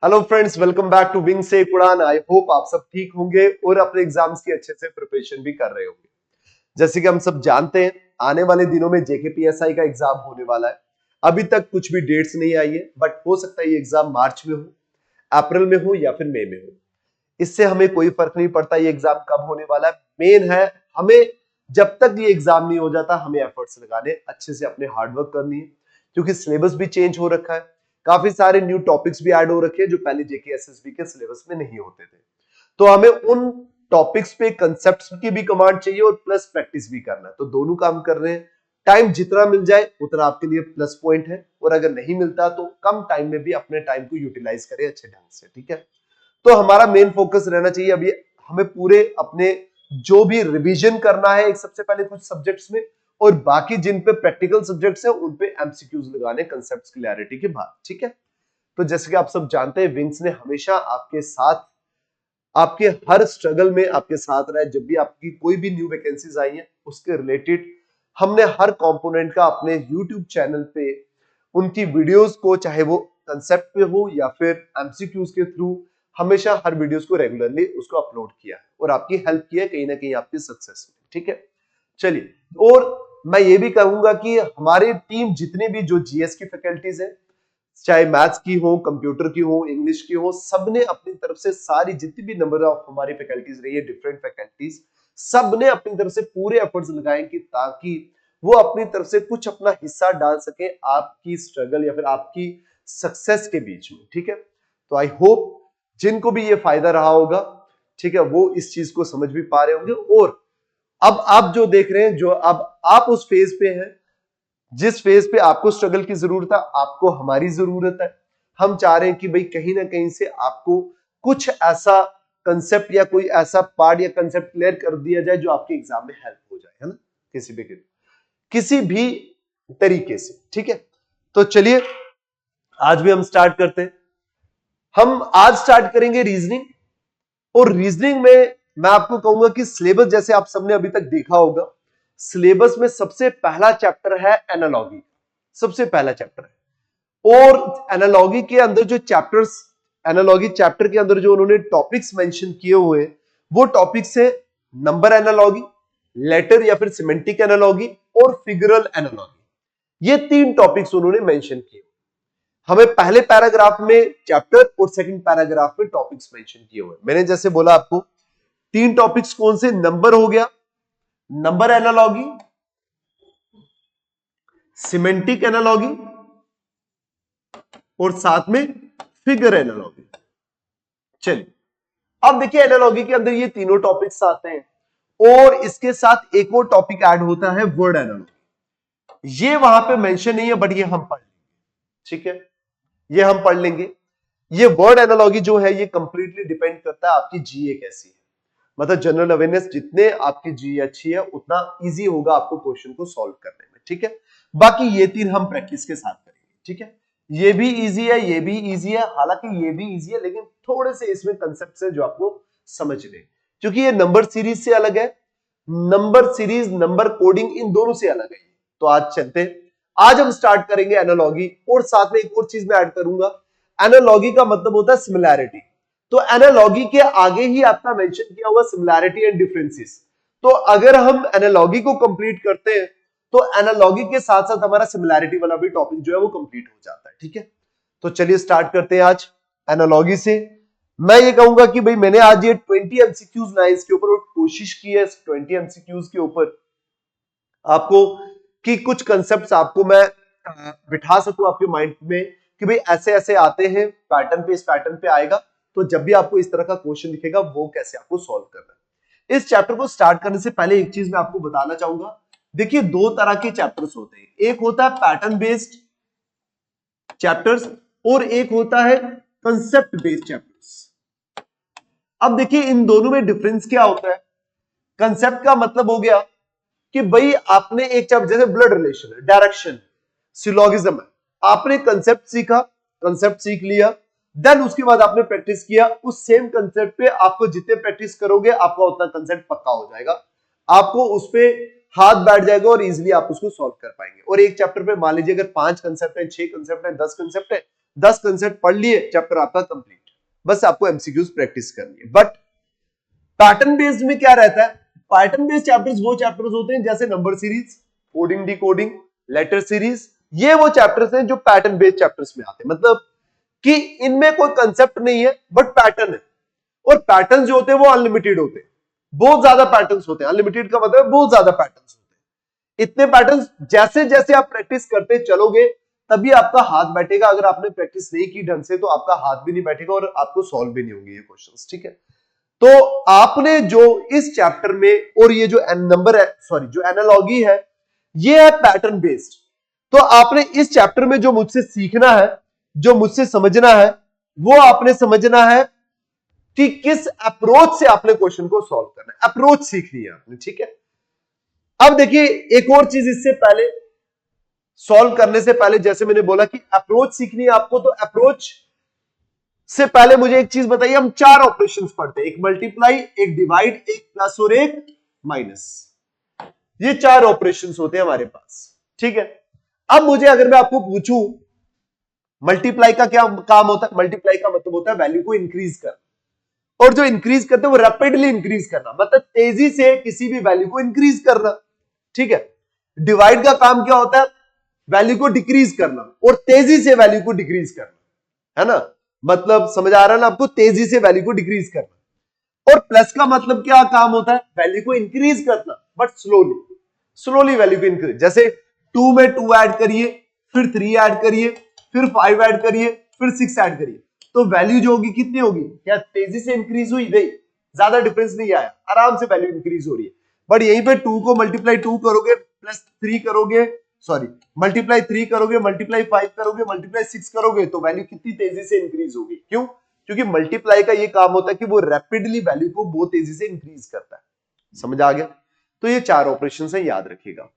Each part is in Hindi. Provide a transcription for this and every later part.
Hello friends, welcome back to wing से एक उड़ान। आई होप आप सब ठीक होंगे और अपने एग्जाम्स की अच्छे से प्रिपरेशन भी कर रहे होंगे। जैसे कि हम सब जानते हैं, आने वाले दिनों में जेकेपीएसआई का एग्जाम होने वाला है। अभी तक कुछ भी डेट्स नहीं आई है, बट हो सकता है ये एग्जाम मार्च में हो, अप्रैल में हो या फिर मई में हो। इससे हमें कोई फर्क नहीं पड़ता ये एग्जाम कब होने वाला है। मेन है हमें जब तक ये एग्जाम नहीं हो जाता हमें एफर्ट्स लगाने, अच्छे से अपने हार्डवर्क करनी है, क्योंकि सिलेबस भी चेंज हो रखा है। काफी सारे न्यू टॉपिक्स भी ऐड हो रखे हैं जो पहले जेके एसएसबी के सिलेबस में नहीं होते थे। तो हमें उन टॉपिक्स पे कंसेप्ट्स की भी कमांड चाहिए और प्लस प्रैक्टिस भी करना है। तो दोनों काम कर रहे हैं। टाइम जितना मिल जाए उतना आपके लिए प्लस पॉइंट है, और अगर नहीं मिलता तो कम टाइम में भी अपने टाइम को यूटिलाइज करें अच्छे ढंग से। ठीक है, तो हमारा मेन फोकस रहना चाहिए अभी हमें पूरे अपने जो भी रिवीजन करना है एक सबसे पहले कुछ सब्जेक्ट्स में, और बाकी जिन पे प्रैक्टिकल सब्जेक्ट्स है उन पे एमसीक्यूज लगाने कंसेप्ट्स क्लैरिटी के बाद। ठीक है, तो जैसे कि आप सब जानते हैं, विंग्स ने हमेशा आपके साथ, आपके हर स्ट्रगल में आपके साथ रहा है। जब भी आपकी कोई भी न्यू वैकेंसीज आई है उसके रिलेटेड हमने हर कंपोनेंट का अपने यूट्यूब चैनल पे उनकी वीडियोस को, चाहे वो कंसेप्ट पे हो या फिर एमसीक्यूज के थ्रू, हमेशा हर वीडियोस को रेगुलरली उसको अपलोड किया है और आपकी हेल्प की है कहीं ना कहीं आपकी सक्सेस में। ठीक है, चलिए, और मैं ये भी कहूंगा कि हमारी टीम जितने भी जो जीएस की फैकल्टीज है, चाहे मैथ्स की हो, कंप्यूटर की हो, इंग्लिश की हो, सबने अपनी तरफ से सारी जितनी भी नंबर ऑफ हमारी फैकल्टीज रही है, डिफरेंट फैकल्टीज, सबने अपनी तरफ से पूरे एफर्ट्स लगाए कि ताकि वो अपनी तरफ से कुछ अपना हिस्सा डाल सके आपकी स्ट्रगल या फिर आपकी सक्सेस के बीच में। ठीक है, तो आई होप जिनको भी ये फायदा रहा होगा, ठीक है, वो इस चीज को समझ भी पा रहे होंगे। और अब आप जो देख रहे हैं, जो अब आप उस फेज पे हैं जिस फेज पे आपको स्ट्रगल की जरूरत है, आपको हमारी जरूरत है। हम चाह रहे हैं कि भाई कहीं ना कहीं से आपको कुछ ऐसा कंसेप्ट या कोई ऐसा पार्ट या कंसेप्ट क्लियर कर दिया जाए जो आपके एग्जाम में हेल्प हो जाए, है ना, किसी भी तरीके से। ठीक है, तो चलिए आज भी हम स्टार्ट करते हैं। हम आज स्टार्ट करेंगे रीजनिंग, और रीजनिंग में मैं आपको कहूंगा कि सिलेबस जैसे आप सबने अभी तक देखा होगा, सिलेबस में सबसे पहला चैप्टर है एनालॉजी। सबसे पहला चैप्टर है, और एनालॉजी के अंदर जो चैप्टर्स, एनालॉजी चैप्टर के अंदर जो उन्होंने टॉपिक्स मेंशन किए हुए हैं वो टॉपिक्स है नंबर एनालॉजी, लेटर या फिर सिमेंटिक एनालॉजी और फिगरल एनालॉजी। ये तीन टॉपिक्स उन्होंने मेंशन किए। हमें पहले पैराग्राफ में चैप्टर और सेकंड पैराग्राफ में टॉपिक्स मेंशन किए हुए। मैंने जैसे बोला आपको तीन टॉपिक्स कौन से, नंबर हो गया, नंबर एनालॉजी, सिमेंटिक एनालॉजी और साथ में फिगर एनालॉजी। चलिए, अब देखिए एनालॉजी के अंदर ये तीनों टॉपिक्स आते हैं, और इसके साथ एक और टॉपिक ऐड होता है वर्ड एनालॉजी। ये वहां पे मेंशन नहीं है, बट ये हम पढ़ लेंगे। ठीक है, ये हम पढ़ लेंगे। ये वर्ड एनालॉजी जो है ये कंप्लीटली डिपेंड करता है आपकी जीए कैसी है। मतलब जनरल अवेयरनेस जितने आपकी जीए अच्छी है उतना इजी होगा आपको क्वेश्चन को सॉल्व करने में। ठीक है, बाकी ये तीन हम प्रैक्टिस के साथ करेंगे। ठीक है, ये भी इजी है, ये भी इजी है, हालांकि ये भी इजी है, लेकिन थोड़े से इसमें कंसेप्ट है जो आपको समझने, क्योंकि ये नंबर सीरीज से अलग है, नंबर सीरीज, नंबर कोडिंग, इन दोनों से अलग है। तो आज चलते हैं, आज हम स्टार्ट करेंगे एनालॉजी, और साथ में एक और चीज मैं ऐड करूंगा। एनालॉजी का मतलब होता है सिमिलैरिटी, तो एनालॉजी के आगे ही आपका मेंशन किया हुआ सिमिलैरिटी एंड डिफरेंसेस। तो अगर हम एनालॉजी को कंप्लीट करते हैं तो एनालॉजी के साथ साथ हमारा सिमिलैरिटी वाला भी टॉपिक जो है वो कंप्लीट हो जाता है। ठीक है, तो चलिए स्टार्ट करते हैं आज एनालॉजी से। मैं ये कहूंगा कि भाई मैंने आज ये 20 एमसीक्यूज लाए इसके ऊपर, और कोशिश की है 20 एमसीक्यूज के ऊपर आपको कि कुछ कंसेप्ट्स आपको मैं बिठा सकूं आपके माइंड में कि भाई ऐसे ऐसे आते हैं पैटर्न पे, इस पैटर्न पे आएगा, तो जब भी आपको इस तरह का क्वेश्चन दिखेगा वो कैसे आपको सॉल्व करना है। इस चैप्टर को स्टार्ट करने से पहले एक चीज मैं आपको बताना चाहूंगा। देखिए दो तरह के चैप्टर्स होते हैं, एक होता है पैटर्न बेस्ड चैप्टर्स और एक होता है कंसेप्ट बेस्ड चैप्टर्स। अब देखिए इन दोनों में डिफरेंस क्या होता है। कंसेप्ट का मतलब हो गया कि भाई आपने एक चैप्टर, जैसे ब्लड रिलेशन है, डायरेक्शन, सिलोगिज्म है, आपने कंसेप्ट सीखा, कंसेप्ट सीख लिया, देन उसके बाद आपने प्रैक्टिस किया, उस सेम कंसेप्ट पे आपको जितने प्रैक्टिस करोगे आपका उतना कंसेप्ट पक्का हो जाएगा, आपको उस पे हाथ बैठ जाएगा और इजीली आप उसको सॉल्व कर पाएंगे। और एक चैप्टर पे मान लीजिए अगर 5 कंसेप्ट है, 6 कंसेप्ट है, 10 कंसेप्ट है, 10 कंसेप्ट पढ़ लिए, चैप्टर आपका कंप्लीट। बस आपको एमसीक्यूज प्रैक्टिस करनी है। बट पैटर्न बेस्ड में क्या रहता है, पैटर्न बेस्ड चैप्टर्स वो चैप्टर्स होते हैं जैसे number series, coding decoding, letter series, ये वो चैप्टर्स हैं जो पैटर्न बेस्ड चैप्टर्स में आते हैं। मतलब कि इनमें कोई कंसेप्ट नहीं है बट पैटर्न है, और पैटर्न जो होते हैं वो अनलिमिटेड होते हैं, बहुत ज्यादा पैटर्न्स होते हैं। अनलिमिटेड का मतलब बहुत ज्यादा पैटर्न्स होते हैं। इतने पैटर्न्स जैसे जैसे आप प्रैक्टिस करते चलोगे तभी आपका हाथ बैठेगा। अगर आपने प्रैक्टिस नहीं की ढंग से तो आपका हाथ भी नहीं बैठेगा और आपको सॉल्व भी नहीं होंगे ये क्वेश्चंस, ठीक है। तो आपने जो इस चैप्टर में, और ये जो नंबर है, सॉरी जो एनालॉजी है, ये है पैटर्न बेस्ड। तो आपने इस चैप्टर में जो मुझसे सीखना है, जो मुझसे समझना है, वो आपने समझना है कि किस अप्रोच से आपने क्वेश्चन को सॉल्व करना है, अप्रोच सीखनी है आपने, ठीक है। अब देखिए एक और चीज, इससे पहले सॉल्व करने से पहले जैसे मैंने बोला कि अप्रोच सीखनी है आपको, तो अप्रोच से पहले मुझे एक चीज बताइए, हम 4 ऑपरेशंस पढ़ते हैं, एक मल्टीप्लाई, एक डिवाइड, एक प्लस और एक माइनस। ये 4 ऑपरेशंस होते हैं हमारे पास, ठीक है। अब मुझे अगर मैं आपको पूछूं मल्टीप्लाई का क्या काम होता है, मल्टीप्लाई का मतलब होता है वैल्यू को इंक्रीज करना, और जो इंक्रीज करते हैं वो रैपिडली इंक्रीज करना, मतलब तेजी से किसी भी वैल्यू को इंक्रीज करना, ठीक है। डिवाइड का काम क्या होता है, वैल्यू को डिक्रीज करना और तेजी से वैल्यू को डिक्रीज करना, है ना। मतलब समझ आ रहा है ना आपको, तेजी से वैल्यू को डिक्रीज करना। और प्लस का मतलब क्या काम होता है, वैल्यू को इंक्रीज करना बट स्लोली, स्लोली वैल्यू को इंक्रीज। जैसे 2 में 2 ऐड करिए, फिर 3 ऐड करिए, फिर 5 ऐड करिए, फिर 6 ऐड करिए, तो वैल्यू जो होगी कितनी होगी, क्या तेजी से इंक्रीज हुई, नहीं, ज्यादा डिफरेंस नहीं आया, आराम से वैल्यू इंक्रीज हो रही है। बट यहीं पे 2 को मल्टीप्लाई 2 करोगे, प्लस 3 करोगे, सॉरी मल्टीप्लाई 3 करोगे, मल्टीप्लाई 5 करोगे, मल्टीप्लाई 6 करोगे, तो वैल्यू कितनी तेजी से इंक्रीज होगी। क्यों? क्योंकि मल्टीप्लाई का ये काम होता है कि वो रैपिडली वैल्यू को बहुत तेजी से इंक्रीज करता है। समझ आ गया? तो ये 4 ऑपरेशन है, याद रखिएगा।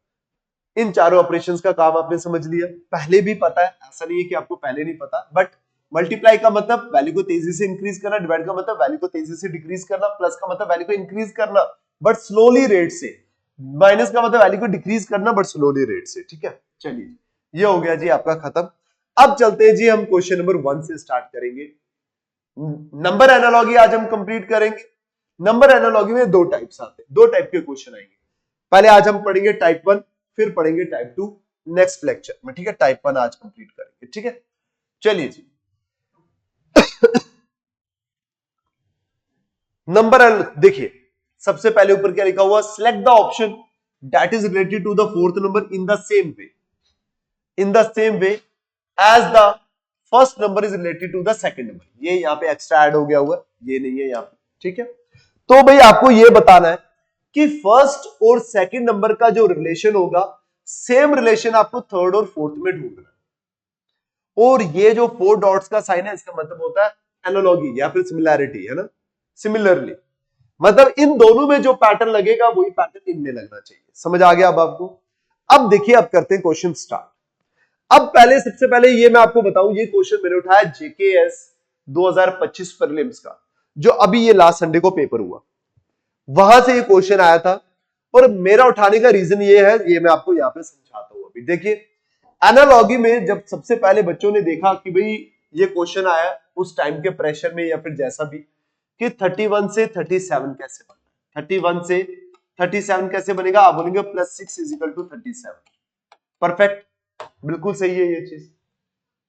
इन चारों ऑपरेशंस का काम आपने समझ लिया, पहले भी पता है, ऐसा नहीं है कि आपको पहले नहीं पता। बट मल्टीप्लाई का मतलब वैल्यू को तेजी से इंक्रीज करना, डिवाइड का मतलब वैल्यू को तेजी से डिक्रीज करना, प्लस का मतलब वैल्यू को इंक्रीज करना बट स्लोली रेट से, माइनस का मतलब वैल्यू को डिक्रीज करना बट स्लोली रेट से, ठीक है। चलिए ये हो गया जी आपका खत्म। अब चलते हैं जी, हम क्वेश्चन नंबर 1 से स्टार्ट करेंगे। नंबर एनालॉजी आज हम कंप्लीट करेंगे। नंबर एनालॉजी में 2 टाइप्स आते हैं, 2 टाइप के क्वेश्चन आएंगे। पहले आज हम पढ़ेंगे टाइप 1, फिर पढ़ेंगे टाइप 2 नेक्स्ट लेक्चर में, ठीक है। टाइप 1 आज कंप्लीट करेंगे, ठीक है। चलिए जी नंबर देखिए, सबसे पहले ऊपर क्या लिखा हुआ, select the option that is related to the fourth number in the same way, in the same way as the first number is related to the second number. ये यहां पे एक्स्ट्रा ऐड हो गया हुआ, ये नहीं है यहां पे, ठीक है। तो भाई आपको ये बताना है कि फर्स्ट और सेकंड नंबर का जो रिलेशन होगा, सेम रिलेशन आपको थर्ड और फोर्थ में ढूंढना है। और ये जो 4 डॉट्स का साइन है, इसका मतलब होता है एनालॉजी या फिर सिमिलैरिटी, है ना। सिमिलरली मतलब इन दोनों में जो पैटर्न लगेगा वही पैटर्न इनमें लगना चाहिए। समझ आ गया अब आपको? अब देखिए, अब करते हैं क्वेश्चन स्टार्ट। अब पहले, सबसे पहले ये मैं आपको बताऊं, ये क्वेश्चन मैंने उठाया जेकेएस 2025 प्रीलिम्स का, जो अभी ये लास्ट संडे को पेपर हुआ, वहां से ये क्वेश्चन आया था। और मेरा उठाने का रीजन ये है, ये मैं आपको यहां पे समझाता हूं। अभी देखिए, एनालॉजी में जब सबसे पहले बच्चों ने देखा कि भाई ये क्वेश्चन आया उस टाइम के प्रेशर में या फिर जैसा भी, कि 31 से 37 कैसे बनता है, 31 से 37 कैसे बनेगा, आप बोलेंगे +6 = 37। परफेक्ट, बिल्कुल सही है ये चीज।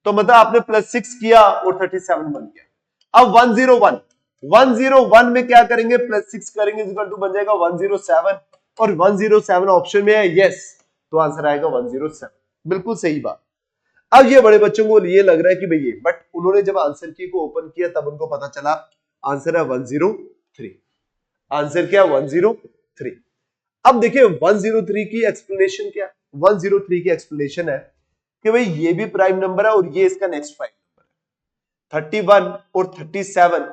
तो मतलब आपने +6 किया और 37 बन गया। अब 101 में क्या करेंगे, +6 करेंगे बन जाएगा 107, और 107 ऑप्शन में है, यस, तो आंसर आएगा 107। बिल्कुल सही बात। अब ये बड़े बच्चों को ये लग रहा है कि भैया, बट उन्होंने जब आंसर की को ओपन किया तब उनको पता चला आंसर है 103। आंसर क्या, 103। अब देखिए 103 की एक्सप्लेनेशन क्या, 103 की एक्सप्लेनेशन है कि भाई ये भी प्राइम नंबर है और ये इसका नेक्स्ट प्राइम नंबर है। 31 और 37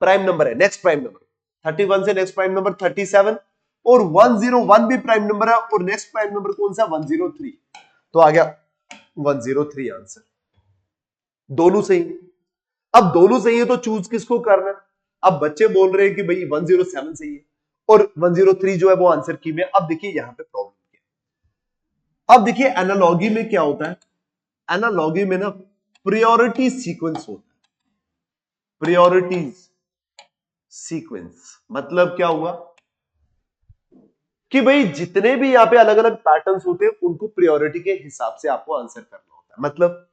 प्राइम नंबर है, नेक्स्ट प्राइम नंबर। 31 से नेक्स्ट प्राइम नंबर 37, और 101 भी प्राइम नंबर है और नेक्स्ट प्राइम नंबर कौन सा, 103। तो आ गया 103 आंसर। दोनों सही है। अब दोनों सही है तो चूज किसको करना है? अब बच्चे बोल रहे हैं कि भाई 107 सही है और 103 जो है वो आंसर की में। अब देखिए यहां पे प्रॉब्लम क्या है। अब देखिए एनालॉजी में क्या होता है, एनालॉजी में ना प्रायोरिटी सीक्वेंस होता है। प्रायोरिटी सीक्वेंस मतलब क्या हुआ कि भाई जितने भी यहां पे अलग अलग पैटर्न्स होते हैं उनको प्रायोरिटी के हिसाब से आपको आंसर करना होता है। मतलब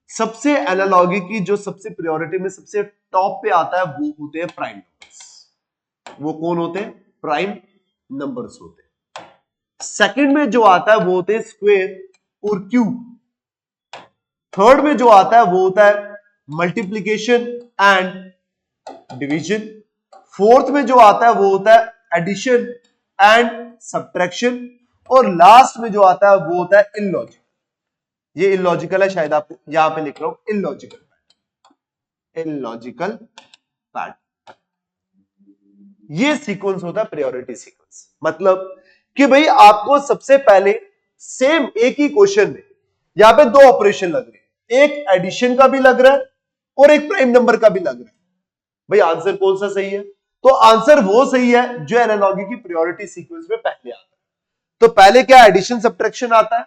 सबसे एनालॉगी की जो सबसे प्रायोरिटी में सबसे टॉप पे आता है वो होते हैं प्राइम नंबर्स। वो कौन होते हैं? प्राइम नंबर्स होते हैं। सेकंड में जो आता है वो होते हैं स्क्वायर और क्यूब। थर्ड में जो आता है वो होता है मल्टीप्लीकेशन एंड डिवीजन। फोर्थ में जो आता है वो होता है एडिशन एंड सब्ट्रैक्शन। और लास्ट में जो आता है वो होता है इलॉजिकल। ये इलॉजिकल है, शायद आपको यहां पे लिख रहा हूं इलॉजिकल पैटर्न। इलॉजिकल पैटर्न ये सीक्वेंस होता है प्रायोरिटी सीक्वेंस। मतलब कि भाई आपको सबसे पहले सेम एक ही क्वेश्चन में यहां पे दो ऑपरेशन लग रहे हैं, एक एडिशन का भी लग रहा है और एक प्राइम नंबर का भी लग रहा है। भाई आंसर कौन सा सही है? तो आंसर वो सही है जो एनालॉगी की प्रायोरिटी सीक्वेंस में पहले आता है। तो पहले क्या एडिशन सब्ट्रैक्शन आता है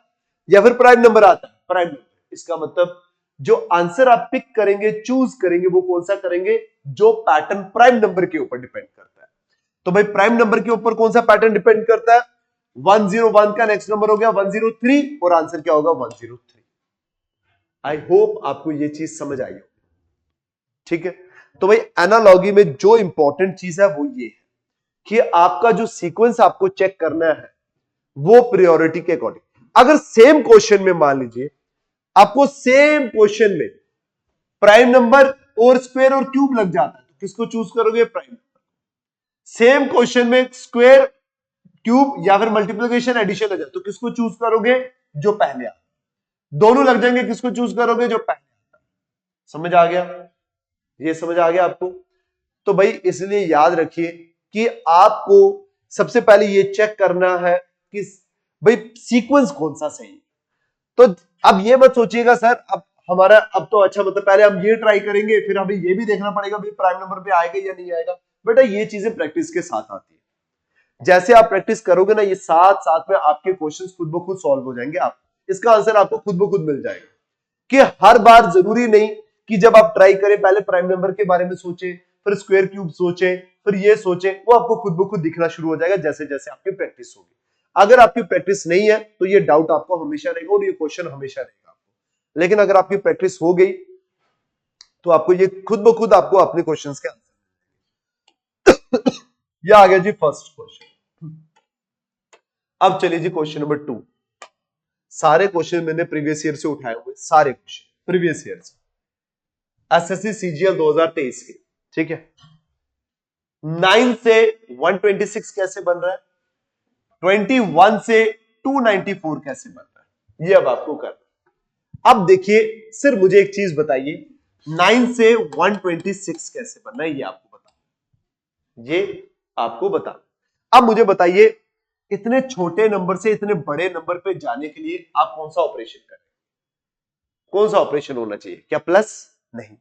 या फिर प्राइम नंबर आता है? Prime number. इसका मतलब जो आंसर आप पिक करेंगे, चूज करेंगे, वो कौन सा करेंगे? जो पैटर्न प्राइम नंबर के ऊपर डिपेंड करता है। तो भाई प्राइम नंबर के ऊपर कौन सा पैटर्न डिपेंड करता है? 101 का नेक्स्ट नंबर हो गया 103 और आंसर क्या होगा? 103। आई होप आपको ये चीज समझ आई हो। ठीक है, तो भाई एनालॉगी में जो इंपॉर्टेंट चीज है वो ये है कि आपका जो सीक्वेंस आपको चेक करना है वो प्रायोरिटी के अकॉर्डिंग। अगर सेम क्वेश्चन में मान लीजिए आपको सेम क्वेश्चन में प्राइम नंबर और स्क्वायर और क्यूब लग जाता है तो किसको चूज करोगे? Prime number. सेम क्वेश्चन में स्क्वायर, क्यूब या फिर मल्टीप्लिकेशन, एडिशन लग जाए तो किसको चूज करोगे? जो पहले आता। दोनों लग जाएंगे, किसको चूज करोगे? जो पहले आता। समझ आ गया? ये समझ आ गया आपको? तो भाई इसलिए याद रखिए कि आपको सबसे पहले ये चेक करना है कि भाई सीक्वेंस कौन सा सही है। तो अब ये मत सोचिएगा सर अब हमारा अब तो अच्छा मतलब पहले हम ये ट्राई करेंगे फिर हमें ये भी देखना पड़ेगा भाई प्राइम नंबर पे आएगा या नहीं आएगा। बेटा ये चीजें प्रैक्टिस के साथ आती है। जैसे आप प्रैक्टिस करोगे ना ये साथ साथ में आपके क्वेश्चंस खुद ब खुद सॉल्व हो जाएंगे। आप इसका आंसर आपको खुद ब खुद मिल जाएगा। कि हर बार जरूरी नहीं कि जब आप ट्राई करें पहले प्राइम नंबर के बारे में सोचे, फिर स्क्वायर क्यूब सोचे, फिर ये सोचे, वो आपको खुद ब खुद दिखना शुरू हो जाएगा जैसे जैसे आपकी प्रैक्टिस होगी। अगर आपकी प्रैक्टिस नहीं है तो ये डाउट आपको हमेशा रहेगा और ये क्वेश्चन हमेशा रहेगा आपको। लेकिन अगर आपकी प्रैक्टिस हो गई तो आपको ये खुद ब खुद आपको अपने क्वेश्चंस के आंसर ये आ गया जी फर्स्ट क्वेश्चन। अब चलिए जी क्वेश्चन नंबर 2। सारे क्वेश्चन मैंने प्रीवियस ईयर से उठाए हुए, सारे क्वेश्चन प्रीवियस ईयर से, एसएससी सीजीएल 2023 के। ठीक है, 9 से 126 कैसे बन रहा है, 21 से 294 कैसे बन रहा है, ये अब आपको करना है। अब देखिए सिर्फ मुझे एक चीज बताइए, 9 से 126 कैसे बनना है ये आपको बताना, ये आपको बताना। अब मुझे बताइए इतने छोटे नंबर से इतने बड़े नंबर पे जाने के लिए आप कौन सा ऑपरेशन करें? कौन सा ऑपरेशन होना चाहिए? क्या प्लस? नहीं।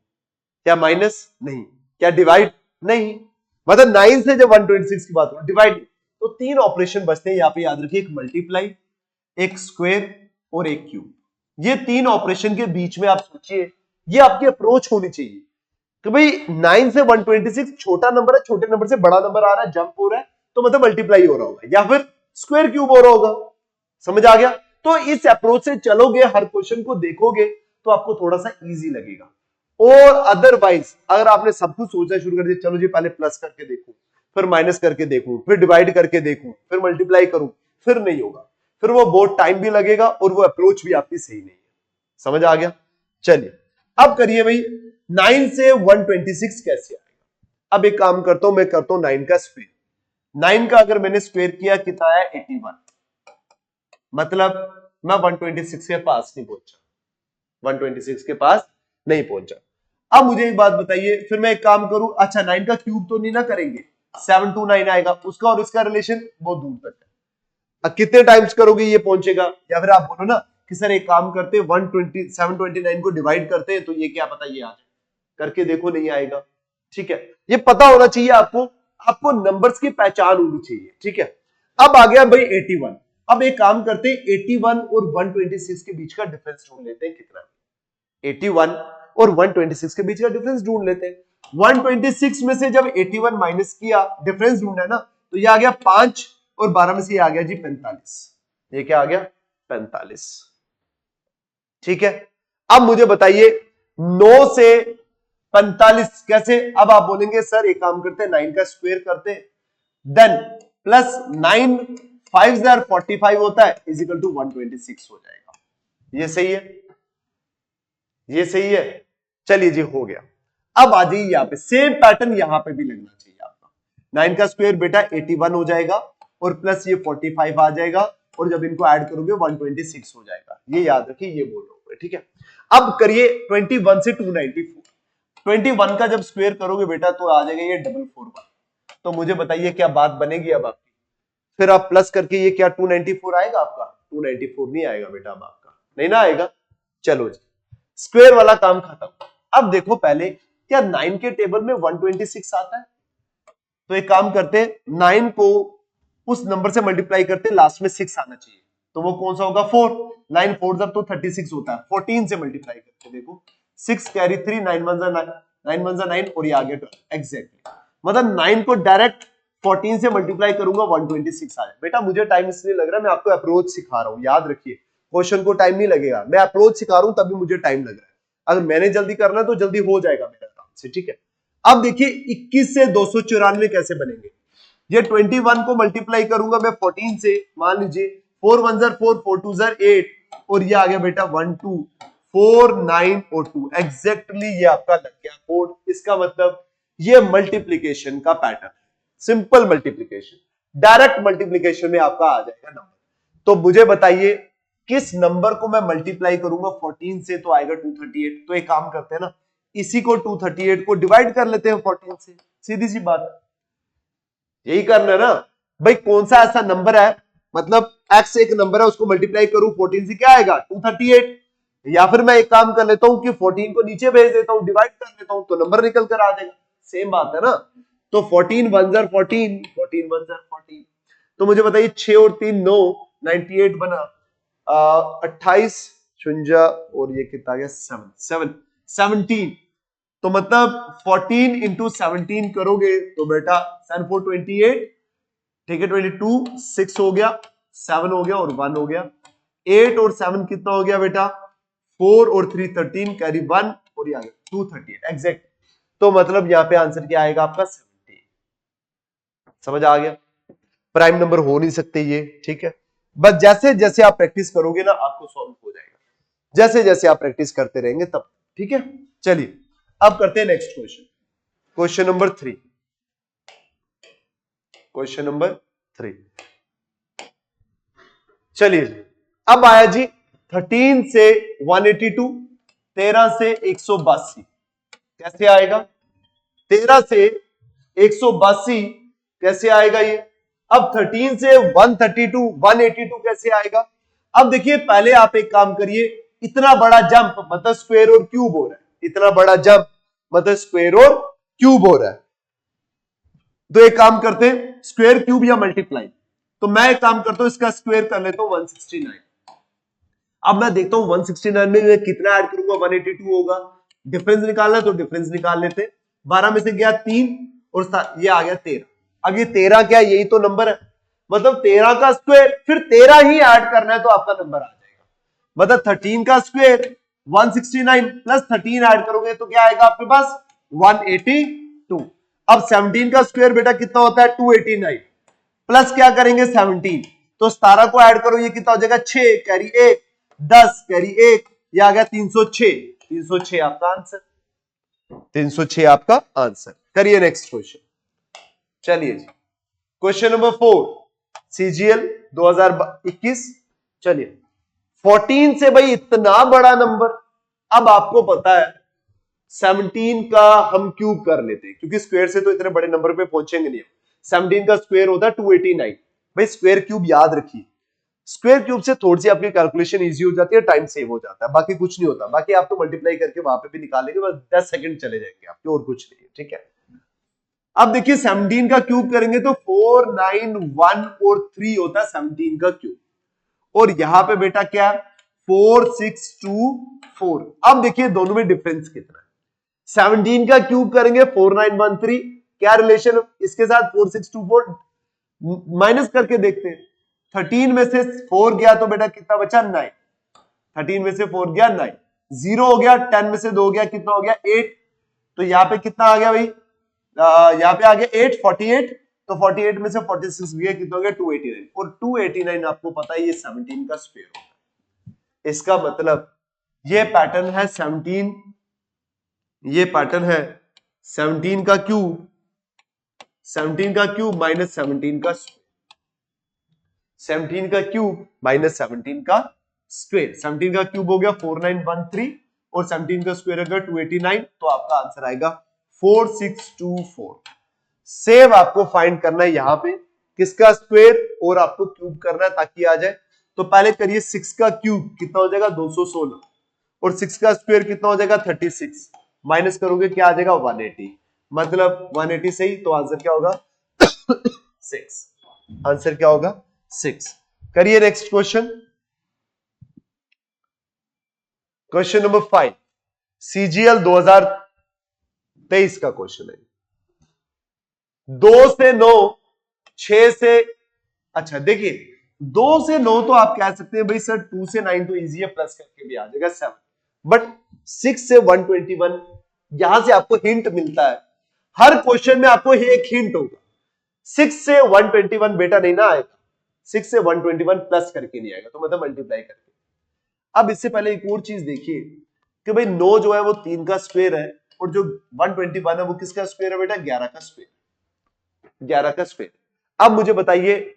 क्या माइनस? नहीं। क्या डिवाइड? नहीं। मतलब 9 से जब 126 की बात हो डिवाइड, तो तीन ऑपरेशन बचते हैं यहां पे, याद रखिए, एक मल्टीप्लाई, एक स्क्वायर और एक क्यूब। ये तीन ऑपरेशन के बीच में आप सोचिए, ये आपकी अप्रोच होनी चाहिए कि भाई 9 से 126 छोटा नंबर है, छोटे नंबर से बड़ा नंबर आ रहा है, जंप हो रहा है, तो मतलब मल्टीप्लाई हो रहा होगा या फिर स्क्वायर क्यूब हो रहा होगा। समझ आ गया? तो इस अप्रोच से चलोगे, हर क्वेश्चन को देखोगे तो आपको थोड़ा सा इजी लगेगा। और अदरवाइज अगर आपने सब कुछ सोचना शुरू कर दिया, चलो जी पहले प्लस करके देखूं, फिर माइनस करके देखूं, फिर डिवाइड करके देखूं, फिर मल्टीप्लाई करूं, फिर नहीं होगा, फिर वो बहुत टाइम भी लगेगा और वो अप्रोच भी आपकी सही नहीं है। समझ आ गया? चलिए अब करिए भाई 9 से 126 कैसे आएगा। अब एक काम करता हूं, मैं करता हूं 9 का स्क्वायर। 9 का अगर मैंने स्क्वायर किया कितना है? 81। मतलब मैं 126 के पास नहीं पहुंचा, 126 के पास नहीं पहुंचा। अब मुझे एक बात बताइए, फिर मैं एक काम करूं, अच्छा 9 का क्यूब तो नहीं ना करेंगे, 729 आएगा, उसका और इसका रिलेशन बहुत दूर तक है। अब कितने टाइम्स करोगे ये पहुंचेगा? या फिर आप बोलो ना कि सर एक काम करते 729 को डिवाइड करते हैं तो ये क्या पता ये आ जाए, करके देखो, नहीं आएगा। ठीक है, ये पता होना चाहिए आपको, आपको नंबर्स की पहचान होनी चाहिए। ठीक है, अब आ गया भाई 81। अब एक काम करते हैं 81 और 126 के बीच का डिफरेंस ढूंढ लेते हैं कितना है। 81 और 126 के बीच का डिफरेंस ढूंढ लेते हैं। 126 में से जब 81 माइनस किया, डिफरेंस ढूंढना है ना, तो ये आ गया 5 और 12 में से ये आ गया जी 45। ये क्या आ गया? 45। ठीक है, अब मुझे बताइए 9 से 45 कैसे? अब आप बोलेंगे सर एक काम करते हैं 9 का स्क्वायर करते हैं, देन प्लस 9 5 45 होता है इज इक्वल टू 126 हो जाएगा। ये सही है? ये सही है? चलिए जी, हो गया। अब आ जाइए यहां पे, सेम पैटर्न यहां पे भी लगना चाहिए आपका। 9 का स्क्वायर बेटा 81 हो जाएगा और प्लस ये 45 आ जाएगा और जब इनको ऐड करोगे 126 हो जाएगा। ये याद रखिए, ये बोल रहा हूं, ठीक है। अब करिए 21 से 294। 21 का जब स्क्वायर करोगे बेटा तो आ जाएगा ये 441। तो मुझे बताइए क्या बात बनेगी अब आपकी? फिर आप प्लस करके ये क्या 294 आएगा आपका? 294 नहीं आएगा बेटा अब आपका, नहीं ना आएगा। चलो जी, स्क्वायर वाला काम खत्म। अब देखो पहले क्या 9 के टेबल में 126 आता है? तो एक काम करते हैं, 9 को उस नंबर से मल्टीप्लाई करते हैं, लास्ट में 6 आना चाहिए। तो वो कौन सा होगा? 4। 9 4 जब तो 36 होता है। 14 से मल्टीप्लाई करते हैं, देखो 6 कैरी 3, 9 1 जा 9 और ये आ गया 12। एग्जैक्टली, मतलब 9 को डायरेक्ट 14 से मल्टीप्लाई करूंगा 126 आ जाए। बेटा मुझे टाइम इसलिए लग रहा है, मैं आपको अप्रोच सिखा रहा हूं, याद रखिए क्वेश्चन को टाइम नहीं लगेगा, मैं अप्रोच सिखा रहा हूं तभी मुझे टाइम लग रहा है। अगर मैंने जल्दी करना है तो जल्दी हो जाएगा मेरे आराम से, ठीक है। अब देखिए 21 से 294 कैसे बनेंगे? ये 21 को मल्टीप्लाई करूंगा मैं 14 से, मान लीजिए 4 1 4 4 2 8 और ये आ गया बेटा 1 2 4 9 और 2। एग्जैक्टली ये आपका लग गया कोड। इसका मतलब ये मल्टीप्लीकेशन का pattern, simple multiplication, direct multiplication में आपका आ जाएगा नंबर। तो मुझे बताइए किस नंबर को मैं मल्टीप्लाई करूंगा 14 से तो आएगा 238। तो एक काम करते हैं ना, इसी को 238 को डिवाइड कर लेते हैं 14 से, सीधी सी बात है। यही करना है ना भाई, कौन सा ऐसा नंबर है, मतलब x एक नंबर है उसको मल्टीप्लाई करूं 14 से, क्या आएगा? 238। या फिर मैं एक काम कर लेता हूं कि 14 को नीचे भेज देता हूं, डिवाइड कर लेता हूं तो नंबर निकल कर आ जाएगा। सेम बात है ना। तो 14 1 14, 14 1 14। तो मुझे बताइए 6 और 3 9, 98 बना, 28 शून्य और ये कितना आ गया 7 17। तो मतलब 14 इंटू 17 करोगे तो बेटा 7 4 28, ठीक है 22, 6 हो गया, 7 हो गया और 1 हो गया। 8 और 7 कितना हो गया बेटा? 4 और 3 13, कैरी 1 और ये आ गया 238 एग्जैक्ट। तो मतलब यहाँ पे आंसर क्या आएगा आपका? 70। समझ आ गया? प्राइम नंबर हो नहीं सकते ये, ठीक है। बस जैसे जैसे आप प्रैक्टिस करोगे ना आपको सॉल्व हो जाएगा, जैसे जैसे आप प्रैक्टिस करते रहेंगे तब, ठीक है। चलिए अब करते हैं next question, question number 3। Question number 3, चलिए अब आया जी 13 से 182, 13 से 182 कैसे आएगा? 13 से 182 कैसे आएगा ये? अब 13 से 132 182 कैसे आएगा? अब देखिए पहले आप एक काम करिए, इतना बड़ा जंप मतलब स्क्वायर और क्यूब हो रहा है, इतना बड़ा जंप मतलब स्क्वायर और क्यूब हो रहा है। तो एक काम करते हैं स्क्वायर क्यूब या मल्टीप्लाई। तो मैं एक काम करता हूं इसका स्क्वायर कर लेता हूं 169। अब मैं देखता हूं 169 में मैं कितना ऐड करूंगा 182 होगा। डिफरेंस निकालना है तो डिफरेंस निकाल लेते। 12 में से गया 3 और ये आ गया 13। अब ये 13 क्या, यही तो नंबर है, मतलब 13 का स्क्वायर फिर 13 ही ऐड करना है तो आपका नंबर आ जाएगा। मतलब 13 का स्क्वायर 169 प्लस 13 ऐड करोगे तो क्या आएगा आपके पास? 182। अब 17 का स्क्वायर बेटा कितना होता है? 289 प्लस क्या करेंगे 17, तो 17 को ऐड करो ये कितना हो जाएगा? 6 कैरी 1 10 कैरी 1, ये आ गया 306। 306 आपका आंसर, 306 आपका आंसर। करिए नेक्स्ट क्वेश्चन। चलिए जी क्वेश्चन नंबर 4 सीजीएल 2021। चलिए 14 से भाई इतना बड़ा नंबर, अब आपको पता है 17 का हम क्यूब कर लेते हैं क्योंकि स्क्वायर से तो इतने बड़े नंबर पे पहुंचेंगे नहीं। 17 का स्क्वायर होता है 289। भाई स्क्वायर क्यूब याद रखिए, स्क्वायर क्यूब से थोड़ी सी आपकी कैलकुलेशन इजी हो जाती है, टाइम सेव हो जाता है, बाकी कुछ नहीं होता। बाकी आप तो मल्टीप्लाई करके वहां पे भी निकालेंगे, बस 10 सेकंड चले जाएंगे आपके, और कुछ नहीं है, ठीक है। अब देखिए 17 का क्यूब करेंगे तो 4 9 1 और 3 होता है 17 का क्यूब, और यहां पे बेटा क्या 4624। अब देखिए दोनों में डिफरेंस कितना है। 17 का क्यूब करेंगे 4913, क्या रिलेशन इसके साथ 4624, माइनस करके देखते हैं। 13 में से 4 गया तो बेटा कितना बचा 9, 13 में से 4 गया 9, 0 हो गया, 10 में से 2 गया कितना हो गया 8, तो यहाँ पे कितना आ गया भाई, यहाँ पे आ गया 8, 48, तो 48 में से 46 गया कितना हो गया 289, और 289 आपको पता है ये 17 का स्क्वायर होता है। इसका मतलब ये पैटर्न है 17, ये पैटर्न है 17 का क्यूब, 17 का क्यूब माइनस 17 का स्क्वायर, 17 का क्यूब माइनस 17 का स्क्वायर। 17 का क्यूब हो गया 4913 और 17 का स्क्वायर हो गया 289, तो आपका आंसर आएगा 4624। सेव आपको फाइंड करना है यहां पे किसका स्क्वायर और आपको क्यूब करना है ताकि आ जाए। तो पहले करिए 6 का क्यूब कितना हो जाएगा 216, और 6 का स्क्वायर कितना हो जाएगा 36, माइनस करोगे क्या आ जाएगा 180, मतलब 180 सही, तो आंसर क्या होगा 6। आंसर क्या होगा 6। करिए next question, question number 5, CGL 2023 का क्वेश्चन है। 2 से 9, 6 से, अच्छा देखिए 2 से 9 तो आप कह सकते हैं भाई सर 2 से 9 तो इजी है, प्लस करके भी आ जाएगा 7, बट 6 से 121 यहां से आपको हिंट मिलता है, हर क्वेश्चन में आपको एक हिंट होगा। 6 से 121 बेटा नहीं ना आएगा, 6 से 121 प्लस करके नहीं आएगा, तो मतलब मल्टीप्लाई करके। अब इससे पहले एक और चीज देखिए कि भाई 9 जो है वो 3 का स्क्वायर है, और जो 121 है वो किसका स्क्वायर है बेटा 11 का स्क्वायर, 11 का स्क्वायर। अब मुझे बताइए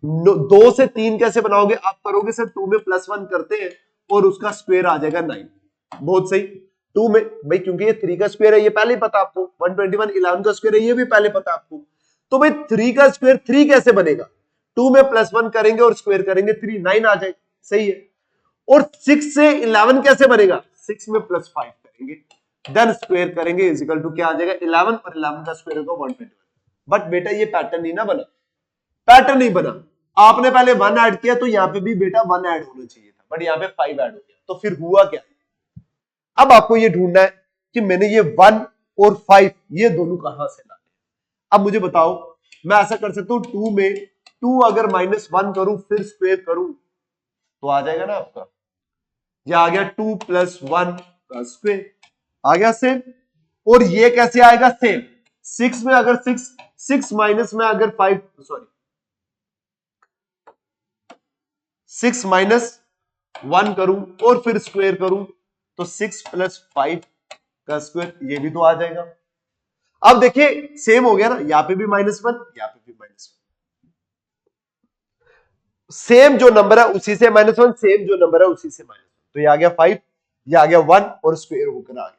2 से 3 कैसे बनाओगे, आप करोगे सर 2 में +1 करते हैं और उसका स्क्वायर आ जाएगा 9, बहुत सही। 2 में भाई क्योंकि ये 3 का स्क्वायर है ये पहले ही पता आपको, 121 11 का स्क्वायर है ये भी पहले पता आपको, तो भाई 3 का स्क्वायर 3 कैसे बनेगा, 2 में +1 करेंगे और स्क्वायर करेंगे 3, 9 आ जाएगा, सही है। और 6 से 11 कैसे बनेगा, 6 में +5 करेंगे देन स्क्वायर करेंगे इज इक्वल टू क्या आ जाएगा 11, और 11 का स्क्वायर होगा 121। बट बेटा ये पैटर्न नहीं ना बना, पैटर्न नहीं बना, आपने पहले 1 ऐड किया तो यहाँ पे भी बेटा 1 ऐड होना चाहिए था, बट यहाँ पे 5 ऐड हो गया, तो फिर हुआ क्या। अब आपको ये ढूंढना है कि मैंने ये 1 और 5 ये दोनों कहां से लाए। अब मुझे बताओ, मैं ऐसा कर सकता हूं 2 में 2 अगर -1 करूं फिर स्क्वायर करूं तो आ जाएगा ना आपका, ये आ गया 2 + 1 का स्क्वायर, आ गया सेम। और ये कैसे आएगा सेम, 6 में अगर 6 माइनस में अगर 5, सॉरी 6 - 1 करूं और फिर स्क्वायर करूं तो 6 + 5 का स्क्वायर, ये भी तो आ जाएगा। अब देखिए सेम हो गया ना, यहां पे भी -1 यहां पे भी -1, सेम जो नंबर है उसी से -1, सेम जो नंबर है उसी से -1, तो ये आ गया 5, ये आ गया 1 और स्क्वायर होकर आ गया।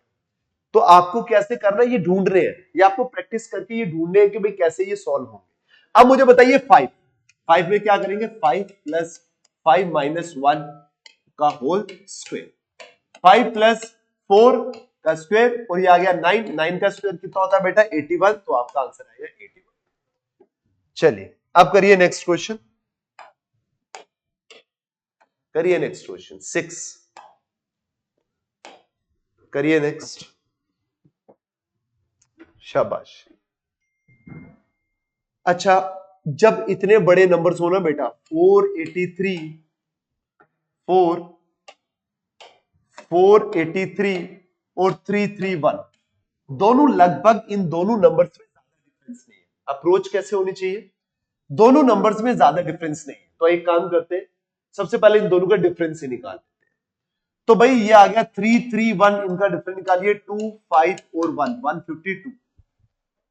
तो आपको कैसे करना है ये ढूंढ रहे हैं, ये आपको प्रैक्टिस करके ये ढूंढने हैं कि भाई कैसे ये सॉल्व होंगे। अब मुझे बताइए 5 में क्या करेंगे, 5 + 5 - 1 का होल स्क्वायर, 5 + 4 का स्क्वायर, और ये आ गया 9 का स्क्वायर कितना होता है बेटा 81, तो आपका आंसर आएगा 81। चलिए अब करिए नेक्स्ट क्वेश्चन, करिए नेक्स्ट क्वेश्चन 6, करिए नेक्स्ट, शाबाश। अच्छा जब इतने बड़े नंबर्स हो ना बेटा 483 और 331, दोनों लगभग, इन दोनों नंबर्स में ज्यादा डिफरेंस नहीं है। अप्रोच कैसे होनी चाहिए, दोनों नंबर्स में ज्यादा डिफरेंस नहीं है, तो एक काम करते हैं सबसे पहले इन दोनों का डिफरेंस ही निकाल देते हैं। तो भाई ये आ गया 331, इनका डिफरेंस निकालिए 2, 5 और 1, 152,